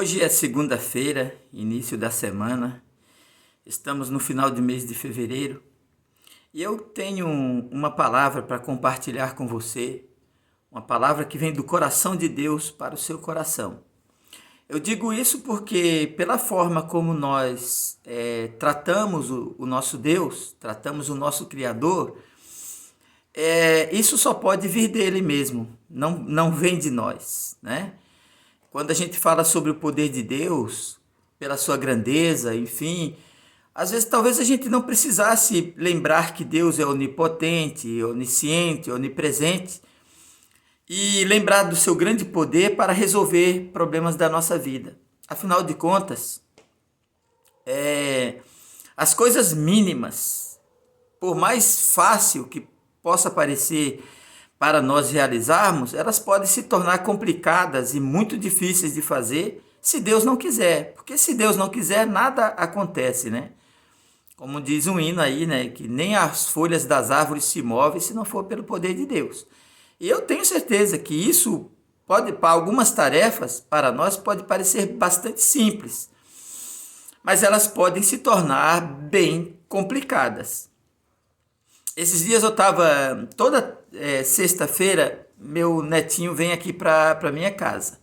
Hoje é segunda-feira, início da semana. Estamos no final de mês de fevereiro e eu tenho uma palavra para compartilhar com você, uma palavra que vem do coração de Deus para o seu coração. Eu digo isso porque pela forma como nós tratamos o nosso Deus, tratamos o nosso Criador, isso só pode vir dele mesmo, não vem de nós, né? Quando a gente fala sobre o poder de Deus, pela sua grandeza, enfim, às vezes talvez a gente não precisasse lembrar que Deus é onipotente, onisciente, onipresente e lembrar do seu grande poder para resolver problemas da nossa vida. Afinal de contas, as coisas mínimas, por mais fácil que possa parecer para nós realizarmos, elas podem se tornar complicadas e muito difíceis de fazer se Deus não quiser. Porque se Deus não quiser, nada acontece, né? Como diz um hino aí, né? Que nem as folhas das árvores se movem se não for pelo poder de Deus. E eu tenho certeza que isso pode, para algumas tarefas, para nós, pode parecer bastante simples. Mas elas podem se tornar bem complicadas. Esses dias eu estava, toda sexta-feira, meu netinho vem aqui para minha casa.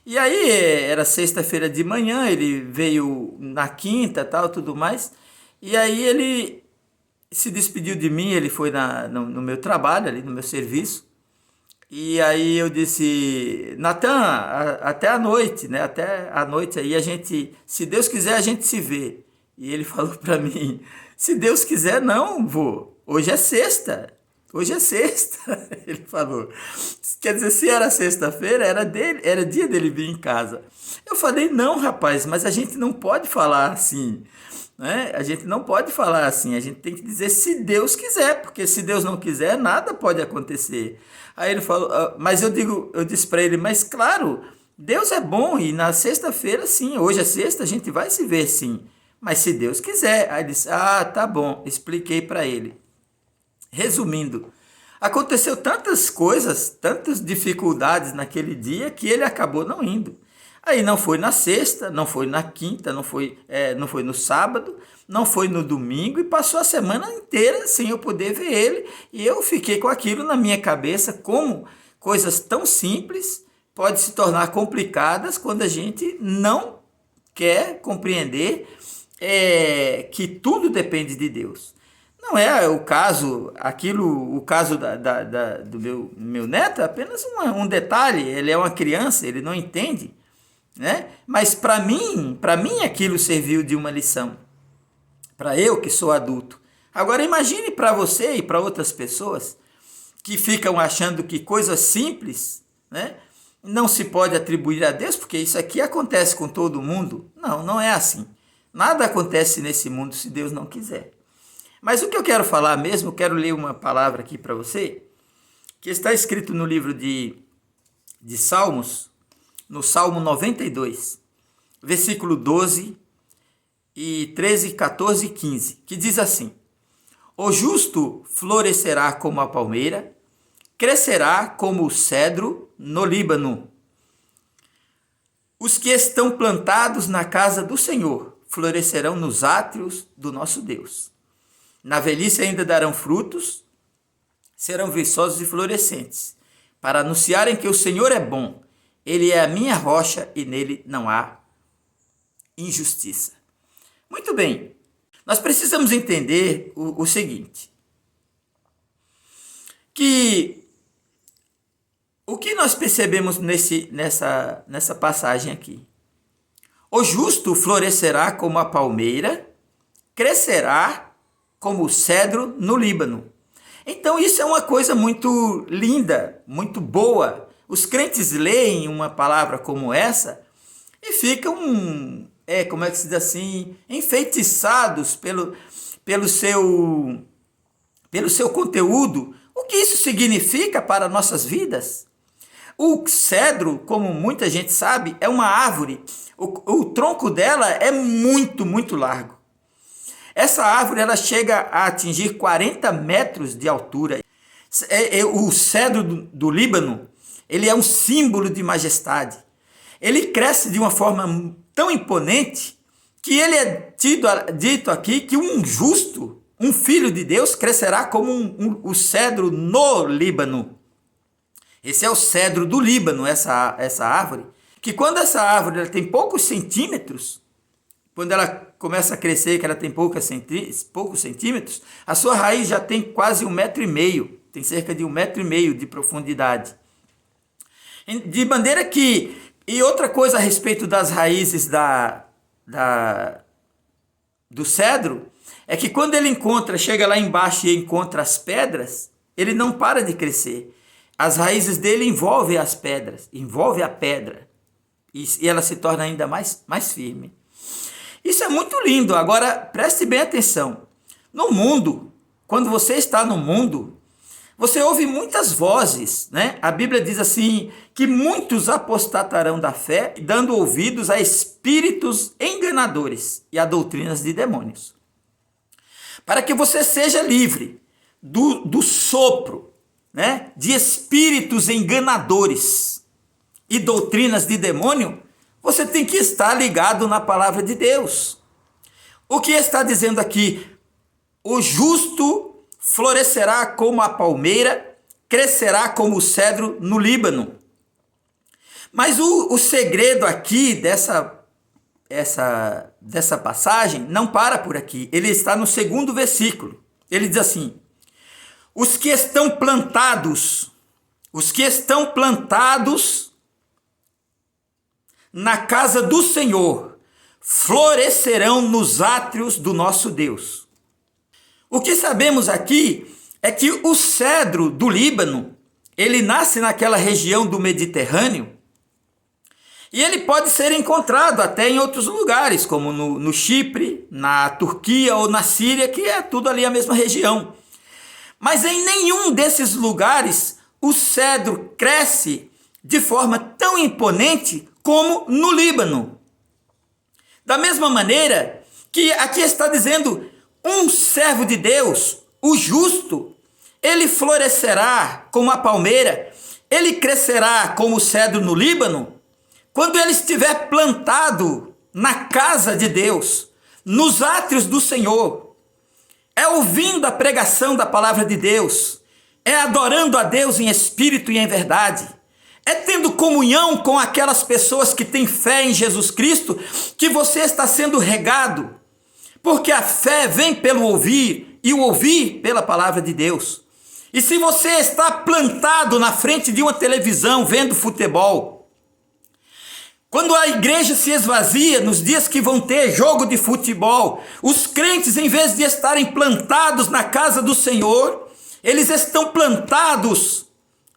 E aí, era sexta-feira de manhã, ele veio na quinta, tal, tudo mais. E aí ele se despediu de mim, ele foi no meu trabalho, ali no meu serviço. E aí eu disse, Natan, até a noite, né? Até a noite aí a gente, se Deus quiser, a gente se vê. E ele falou para mim, se Deus quiser, não, vô. Hoje é sexta. Hoje é sexta, ele falou. Quer dizer, se era sexta-feira, era dia dele vir em casa. Eu falei, não, rapaz, mas a gente não pode falar assim, né? A gente não pode falar assim, a gente tem que dizer se Deus quiser, porque se Deus não quiser, nada pode acontecer. Aí ele falou, mas eu disse para ele, mas claro, Deus é bom e na sexta-feira, sim, hoje é sexta, a gente vai se ver, sim. Mas se Deus quiser. Aí ele disse, tá bom, expliquei para ele. Resumindo, aconteceu tantas coisas, tantas dificuldades naquele dia que ele acabou não indo. Aí não foi na sexta, não foi na quinta, não foi no sábado, não foi no domingo e passou a semana inteira sem eu poder ver ele. E eu fiquei com aquilo na minha cabeça, como coisas tão simples podem se tornar complicadas quando a gente não quer compreender que tudo depende de Deus. Não é o caso, o caso do meu neto é apenas um detalhe, ele é uma criança, ele não entende, né? Mas para mim aquilo serviu de uma lição, para eu que sou adulto. Agora imagine para você e para outras pessoas que ficam achando que coisas simples, né, não se pode atribuir a Deus, porque isso aqui acontece com todo mundo. Não é assim. Nada acontece nesse mundo se Deus não quiser. Mas o que eu quero falar mesmo, eu quero ler uma palavra aqui para você, que está escrito no livro de Salmos, no Salmo 92, versículo 12 e 13, 14 e 15, que diz assim: O justo florescerá como a palmeira, crescerá como o cedro no Líbano. Os que estão plantados na casa do Senhor florescerão nos átrios do nosso Deus. Na velhice ainda darão frutos, serão viçosos e florescentes, para anunciarem que o Senhor é bom, Ele é a minha rocha e nele não há injustiça. Muito bem, nós precisamos entender o seguinte, que o que nós percebemos nessa passagem aqui? O justo florescerá como a palmeira, crescerá como o cedro no Líbano. Então isso é uma coisa muito linda, muito boa. Os crentes leem uma palavra como essa e ficam, como é que se diz assim, enfeitiçados pelo seu conteúdo. O que isso significa para nossas vidas? O cedro, como muita gente sabe, é uma árvore. O tronco dela é muito, muito largo. Essa árvore ela chega a atingir 40 metros de altura. O cedro do Líbano, ele é um símbolo de majestade. ele cresce de uma forma tão imponente que ele é dito aqui que um justo, um filho de Deus, crescerá como o cedro no Líbano. Esse é o cedro do Líbano, essa árvore, que quando essa árvore ela tem poucos centímetros, quando ela começa a crescer, que ela tem poucos centímetros, a sua raiz já tem quase 1,5 m, tem cerca de 1,5 m de profundidade. De maneira que, e outra coisa a respeito das raízes do cedro, é que quando ele chega lá embaixo e encontra as pedras, ele não para de crescer. As raízes dele envolvem as pedras, envolve a pedra, e ela se torna ainda mais firme. Isso é muito lindo. Agora, preste bem atenção. No mundo, quando você está no mundo, você ouve muitas vozes, né? A Bíblia diz assim, que muitos apostatarão da fé, dando ouvidos a espíritos enganadores e a doutrinas de demônios. Para que você seja livre do sopro, né, de espíritos enganadores e doutrinas de demônio, você tem que estar ligado na palavra de Deus. O que está dizendo aqui? O justo florescerá como a palmeira, crescerá como o cedro no Líbano. Mas o segredo aqui dessa passagem não para por aqui. Ele está no 2º versículo. Ele diz assim: os que estão plantados na casa do Senhor florescerão nos átrios do nosso Deus. O que sabemos aqui é que o cedro do Líbano, ele nasce naquela região do Mediterrâneo, e ele pode ser encontrado até em outros lugares, como no Chipre, na Turquia ou na Síria, que é tudo ali a mesma região. Mas em nenhum desses lugares o cedro cresce de forma tão imponente como no Líbano. Da mesma maneira que aqui está dizendo, um servo de Deus, o justo, ele florescerá como a palmeira, ele crescerá como o cedro no Líbano, quando ele estiver plantado na casa de Deus, nos átrios do Senhor, é ouvindo a pregação da palavra de Deus, é adorando a Deus em espírito e em verdade, é tendo comunhão com aquelas pessoas que têm fé em Jesus Cristo, que você está sendo regado, porque a fé vem pelo ouvir, e o ouvir pela palavra de Deus. E se você está plantado na frente de uma televisão, vendo futebol, quando a igreja se esvazia, nos dias que vão ter jogo de futebol, os crentes, em vez de estarem plantados na casa do Senhor, eles estão plantados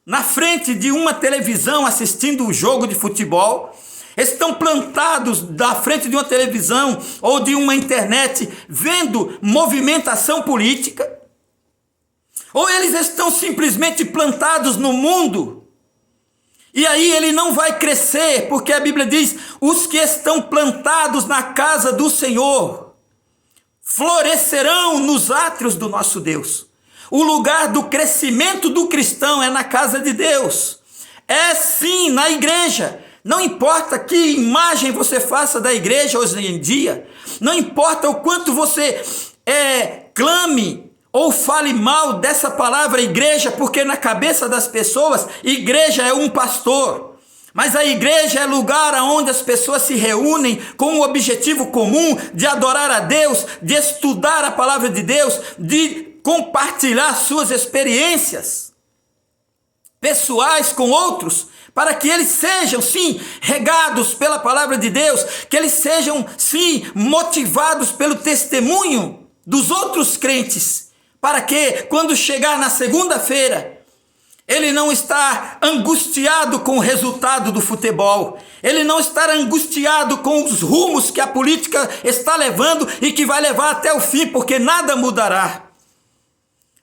na frente de uma televisão assistindo o jogo de futebol, estão plantados na frente de uma televisão ou de uma internet vendo movimentação política, ou eles estão simplesmente plantados no mundo, e aí ele não vai crescer, porque a Bíblia diz, os que estão plantados na casa do Senhor florescerão nos átrios do nosso Deus. O lugar do crescimento do cristão é na casa de Deus. É sim na igreja. Não importa que imagem você faça da igreja hoje em dia. Não importa o quanto você clame ou fale mal dessa palavra igreja, porque na cabeça das pessoas, igreja é um pastor. Mas a igreja é lugar onde as pessoas se reúnem com um objetivo comum de adorar a Deus, de estudar a palavra de Deus, de compartilhar suas experiências pessoais com outros, para que eles sejam, sim, regados pela palavra de Deus, que eles sejam, sim, motivados pelo testemunho dos outros crentes, para que, quando chegar na segunda-feira, ele não está angustiado com o resultado do futebol, ele não está angustiado com os rumos que a política está levando e que vai levar até o fim, porque nada mudará.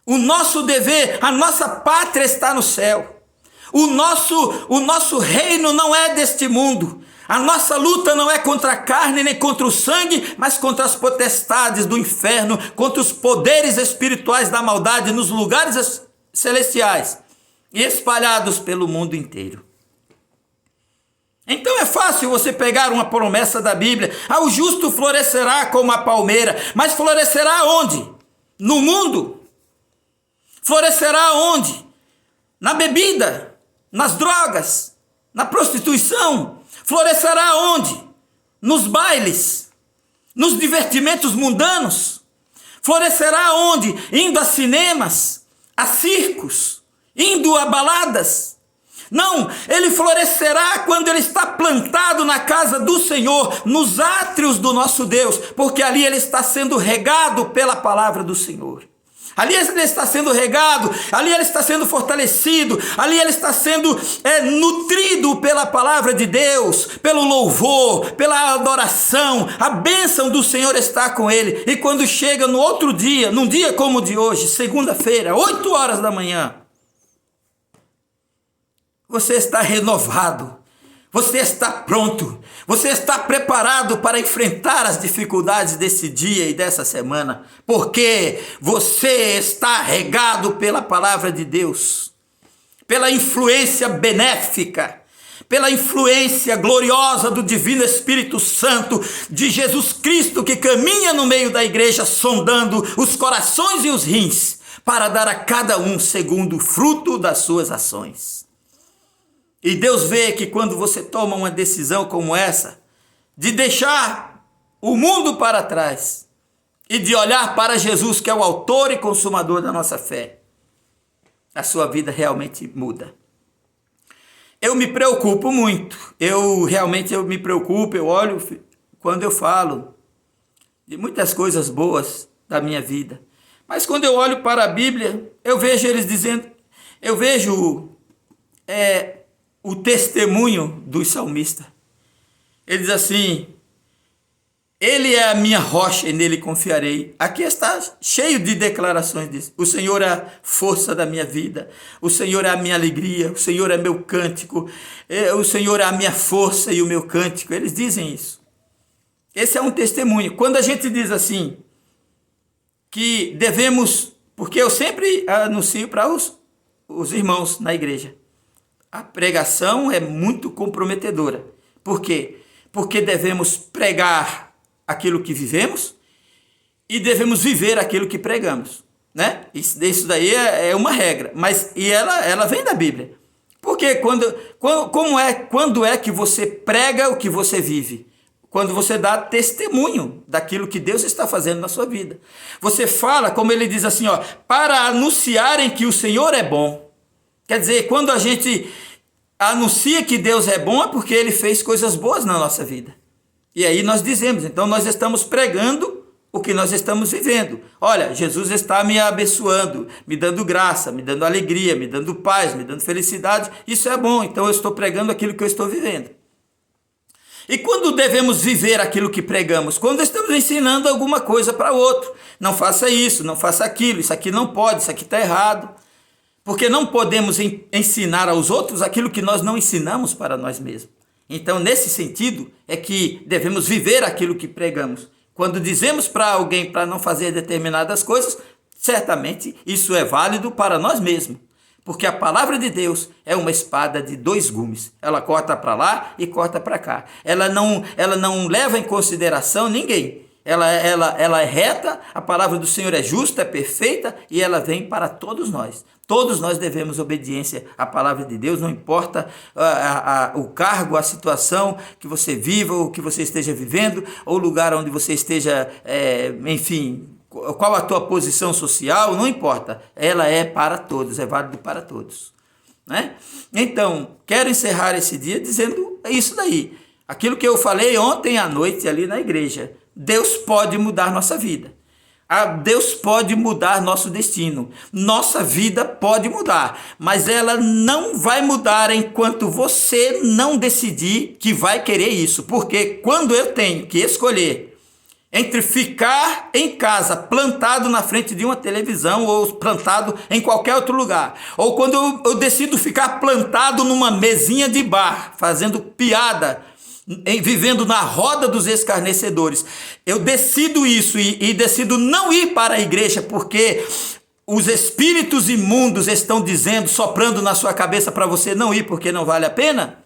O nosso dever, a nossa pátria está no céu. O nosso reino não é deste mundo. A nossa luta não é contra a carne nem contra o sangue, mas contra as potestades do inferno, contra os poderes espirituais da maldade nos lugares celestiais e espalhados pelo mundo inteiro. Então é fácil você pegar uma promessa da Bíblia: o justo florescerá como a palmeira. Mas florescerá onde? No mundo. Florescerá onde? Na bebida, nas drogas, na prostituição. Florescerá onde? Nos bailes, nos divertimentos mundanos. Florescerá onde? Indo a cinemas, a circos, indo a baladas. Não, ele florescerá quando ele está plantado na casa do Senhor, nos átrios do nosso Deus, porque ali ele está sendo regado pela palavra do Senhor. Ali ele está sendo regado, ali ele está sendo fortalecido, ali ele está sendo nutrido pela palavra de Deus, pelo louvor, pela adoração. A bênção do Senhor está com ele. E quando chega no outro dia, num dia como o de hoje, segunda-feira, 8 horas da manhã, você está renovado, você está pronto, você está preparado para enfrentar as dificuldades desse dia e dessa semana, porque você está regado pela palavra de Deus, pela influência benéfica, pela influência gloriosa do Divino Espírito Santo, de Jesus Cristo, que caminha no meio da igreja, sondando os corações e os rins, para dar a cada um segundo o fruto das suas ações. E Deus vê que quando você toma uma decisão como essa, de deixar o mundo para trás e de olhar para Jesus, que é o autor e consumador da nossa fé, a sua vida realmente muda. Eu me preocupo muito, eu me preocupo, eu olho quando eu falo de muitas coisas boas da minha vida, mas quando eu olho para a Bíblia, eu vejo eles dizendo, eu vejo o testemunho dos salmistas. Ele diz assim: ele é a minha rocha e nele confiarei. Aqui está cheio de declarações disso. O Senhor é a força da minha vida, o Senhor é a minha alegria, o Senhor é meu cântico, o Senhor é a minha força e o meu cântico. Eles dizem isso. Esse é um testemunho. Quando a gente diz assim, que devemos, porque eu sempre anuncio para os irmãos na igreja, a pregação é muito comprometedora. Por quê? Porque devemos pregar aquilo que vivemos e devemos viver aquilo que pregamos, né? Isso daí é uma regra, mas ela vem da Bíblia. Porque quando é que você prega o que você vive? Quando você dá testemunho daquilo que Deus está fazendo na sua vida. Você fala, como ele diz assim, para anunciarem que o Senhor é bom. Quer dizer, quando a gente anuncia que Deus é bom, é porque ele fez coisas boas na nossa vida. E aí nós dizemos, então nós estamos pregando o que nós estamos vivendo. Olha, Jesus está me abençoando, me dando graça, me dando alegria, me dando paz, me dando felicidade. Isso é bom, então eu estou pregando aquilo que eu estou vivendo. E quando devemos viver aquilo que pregamos? Quando estamos ensinando alguma coisa para outro. Não faça isso, não faça aquilo, isso aqui não pode, isso aqui está errado. Porque não podemos ensinar aos outros aquilo que nós não ensinamos para nós mesmos. Então, nesse sentido, é que devemos viver aquilo que pregamos. Quando dizemos para alguém para não fazer determinadas coisas, certamente isso é válido para nós mesmos. Porque a palavra de Deus é uma espada de 2 gumes. Ela corta para lá e corta para cá. Ela não leva em consideração ninguém. Ela é reta, a palavra do Senhor é justa, é perfeita e ela vem para todos nós. Todos nós devemos obediência à palavra de Deus, não importa o cargo, a situação que você viva, ou que você esteja vivendo, ou o lugar onde você esteja, enfim, qual a tua posição social, não importa. Ela é para todos, é válido para todos, né? Então, quero encerrar esse dia dizendo isso daí. Aquilo que eu falei ontem à noite ali na igreja. Deus pode mudar nossa vida. Deus pode mudar nosso destino. Nossa vida pode mudar, mas ela não vai mudar enquanto você não decidir que vai querer isso. Porque quando eu tenho que escolher entre ficar em casa plantado na frente de uma televisão ou plantado em qualquer outro lugar, ou quando eu decido ficar plantado numa mesinha de bar, fazendo piada, vivendo na roda dos escarnecedores, eu decido isso e decido não ir para a igreja porque os espíritos imundos estão dizendo, soprando na sua cabeça para você não ir porque não vale a pena.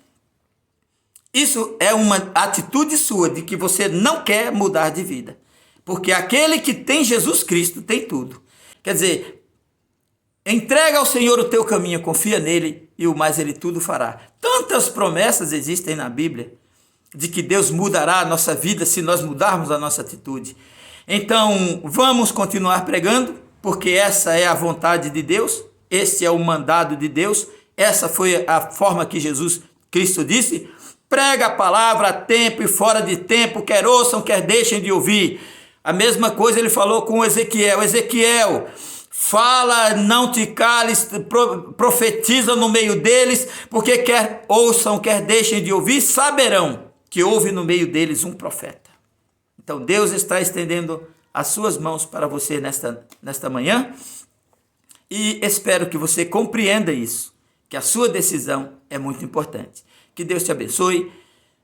Isso é uma atitude sua de que você não quer mudar de vida. Porque aquele que tem Jesus Cristo tem tudo. Quer dizer, entrega ao Senhor o teu caminho, confia nele e o mais ele tudo fará. Tantas promessas existem na Bíblia de que Deus mudará a nossa vida se nós mudarmos a nossa atitude. Então, vamos continuar pregando, porque essa é a vontade de Deus, esse é o mandado de Deus, essa foi a forma que Jesus Cristo disse: prega a palavra a tempo e fora de tempo, quer ouçam, quer deixem de ouvir. A mesma coisa ele falou com Ezequiel: Ezequiel, fala, não te cales, profetiza no meio deles, porque quer ouçam, quer deixem de ouvir, saberão que houve no meio deles um profeta. Então Deus está estendendo as suas mãos para você nesta manhã, e espero que você compreenda isso, que a sua decisão é muito importante. Que Deus te abençoe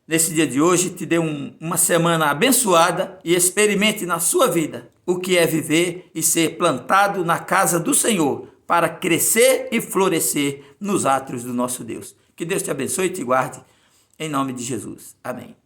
nesse dia de hoje, te dê uma semana abençoada e experimente na sua vida o que é viver e ser plantado na casa do Senhor para crescer e florescer nos átrios do nosso Deus. Que Deus te abençoe e te guarde, em nome de Jesus. Amém.